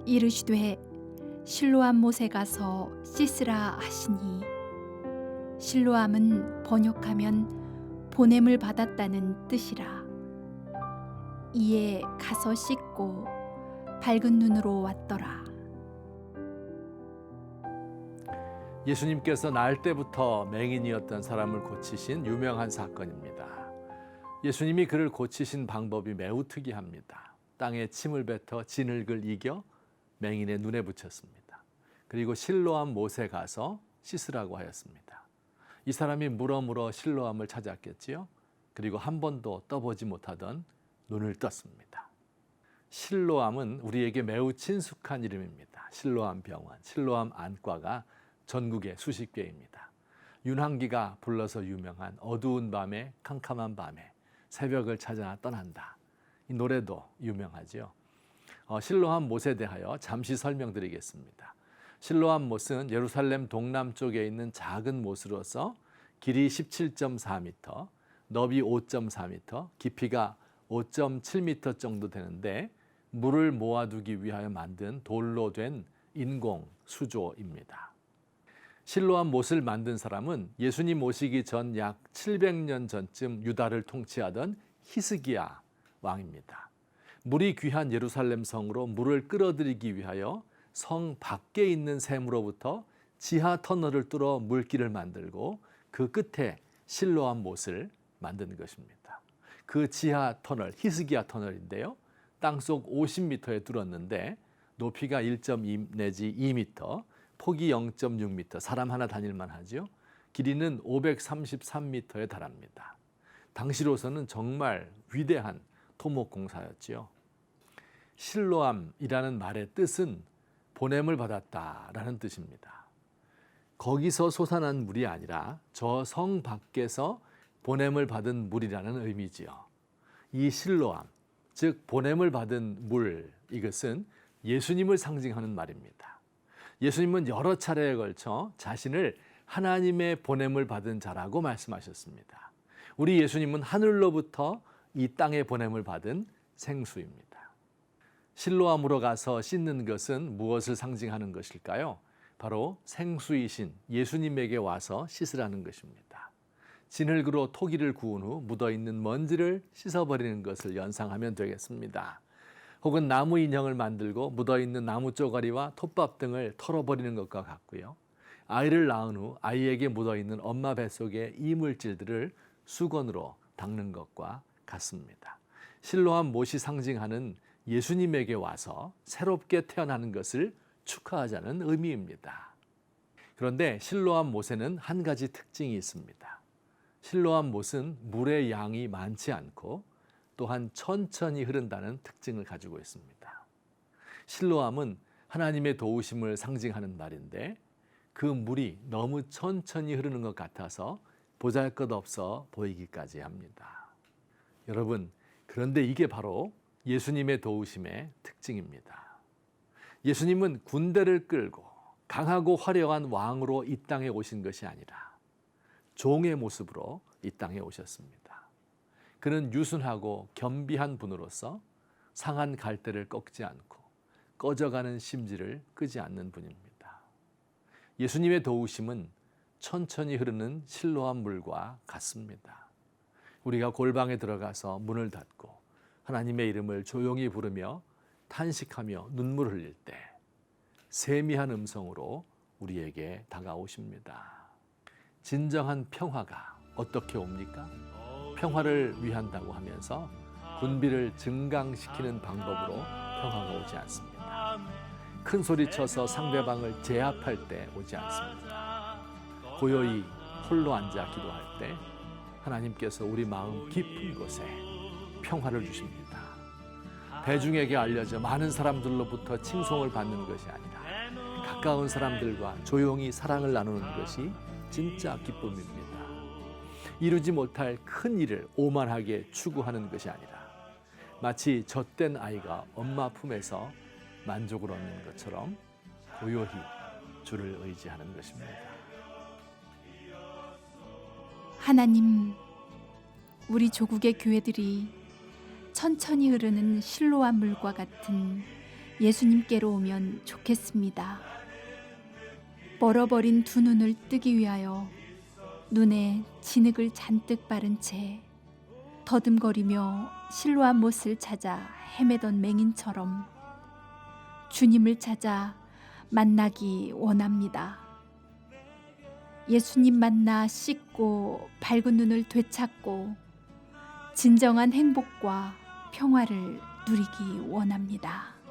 이르시되 실로암 못에 가서 씻으라 하시니, 실로암은 번역하면 보냄을 받았다는 뜻이라. 이에 가서 씻고 밝은 눈으로 왔더라. 예수님께서 날 때부터 맹인이었던 사람을 고치신 유명한 사건입니다. 예수님이 그를 고치신 방법이 매우 특이합니다. 땅에 침을 뱉어 진흙을 이겨 맹인의 눈에 붙였습니다. 그리고 실로암 못에 가서 씻으라고 하였습니다. 이 사람이 물어물어 실로암을 찾았겠지요. 그리고 한 번도 떠보지 못하던 눈을 떴습니다. 실로암은 우리에게 매우 친숙한 이름입니다. 실로암 병원, 실로암 안과가 전국에 수십 개입니다. 윤항기가 불러서 유명한 어두운 밤에 캄캄한 밤에 새벽을 찾아 떠난다. 이 노래도 유명하죠. 실로암 못에 대하여 잠시 설명드리겠습니다. 실로암 못은 예루살렘 동남쪽에 있는 작은 못으로서 길이 17.4m, 너비 5.4m, 깊이가 5.7m 정도 되는데 물을 모아두기 위하여 만든 돌로 된 인공 수조입니다. 실로암 못을 만든 사람은 예수님 오시기 전 약 700년 전쯤 유다를 통치하던 히스기야 왕입니다. 물이 귀한 예루살렘 성으로 물을 끌어들이기 위하여 성 밖에 있는 샘으로부터 지하 터널을 뚫어 물길을 만들고 그 끝에 실로암 못을 만든 것입니다. 그 지하 터널, 히스기야 터널인데요. 땅속 50m에 뚫었는데 높이가 1.2 내지 2m, 폭이 0.6m, 사람 하나 다닐만 하죠. 길이는 533m에 달합니다. 당시로서는 정말 위대한 토목공사였지요. 실로암이라는 말의 뜻은 보냄을 받았다라는 뜻입니다. 거기서 솟아난 물이 아니라 저 성 밖에서 보냄을 받은 물이라는 의미지요. 이 실로암, 즉 보냄을 받은 물, 이것은 예수님을 상징하는 말입니다. 예수님은 여러 차례에 걸쳐 자신을 하나님의 보냄을 받은 자라고 말씀하셨습니다. 우리 예수님은 하늘로부터 이 땅에 보냄을 받은 생수입니다. 실로암으로 가서 씻는 것은 무엇을 상징하는 것일까요? 바로 생수이신 예수님에게 와서 씻으라는 것입니다. 진흙으로 토기를 구운 후 묻어있는 먼지를 씻어버리는 것을 연상하면 되겠습니다. 혹은 나무 인형을 만들고 묻어있는 나무 쪼가리와 톱밥 등을 털어버리는 것과 같고요. 아이를 낳은 후 아이에게 묻어있는 엄마 뱃속의 이물질들을 수건으로 닦는 것과 같습니다. 실로암 못이 상징하는 예수님에게 와서 새롭게 태어나는 것을 축하하자는 의미입니다. 그런데 실로암 못에는 한 가지 특징이 있습니다. 실로암 못은 물의 양이 많지 않고 또한 천천히 흐른다는 특징을 가지고 있습니다. 실로암은 하나님의 도우심을 상징하는 말인데 그 물이 너무 천천히 흐르는 것 같아서 보잘것없어 보이기까지 합니다. 여러분, 그런데 이게 바로 예수님의 도우심의 특징입니다. 예수님은 군대를 끌고 강하고 화려한 왕으로 이 땅에 오신 것이 아니라 종의 모습으로 이 땅에 오셨습니다. 그는 유순하고 겸비한 분으로서 상한 갈대를 꺾지 않고 꺼져가는 심지를 끄지 않는 분입니다. 예수님의 도우심은 천천히 흐르는 실로암 물과 같습니다. 우리가 골방에 들어가서 문을 닫고 하나님의 이름을 조용히 부르며 탄식하며 눈물 흘릴 때 세미한 음성으로 우리에게 다가오십니다. 진정한 평화가 어떻게 옵니까? 평화를 위한다고 하면서 분비를 증강시키는 방법으로 평화가 오지 않습니다. 큰 소리 쳐서 상대방을 제압할 때 오지 않습니다. 고요히 홀로 앉아 기도할 때 하나님께서 우리 마음 깊은 곳에 평화를 주십니다. 대중에게 알려져 많은 사람들로부터 칭송을 받는 것이 아니라 가까운 사람들과 조용히 사랑을 나누는 것이 진짜 기쁨입니다. 이루지 못할 큰 일을 오만하게 추구하는 것이 아니라 마치 젖된 아이가 엄마 품에서 만족을 얻는 것처럼 고요히 주를 의지하는 것입니다. 하나님, 우리 조국의 교회들이 천천히 흐르는 실로암 물과 같은 예수님께로 오면 좋겠습니다. 멀어버린 두 눈을 뜨기 위하여 눈에 진흙을 잔뜩 바른 채 더듬거리며 실로암 못을 찾아 헤매던 맹인처럼 주님을 찾아 만나기 원합니다. 예수님 만나 씻고 밝은 눈을 되찾고 진정한 행복과 평화를 누리기 원합니다.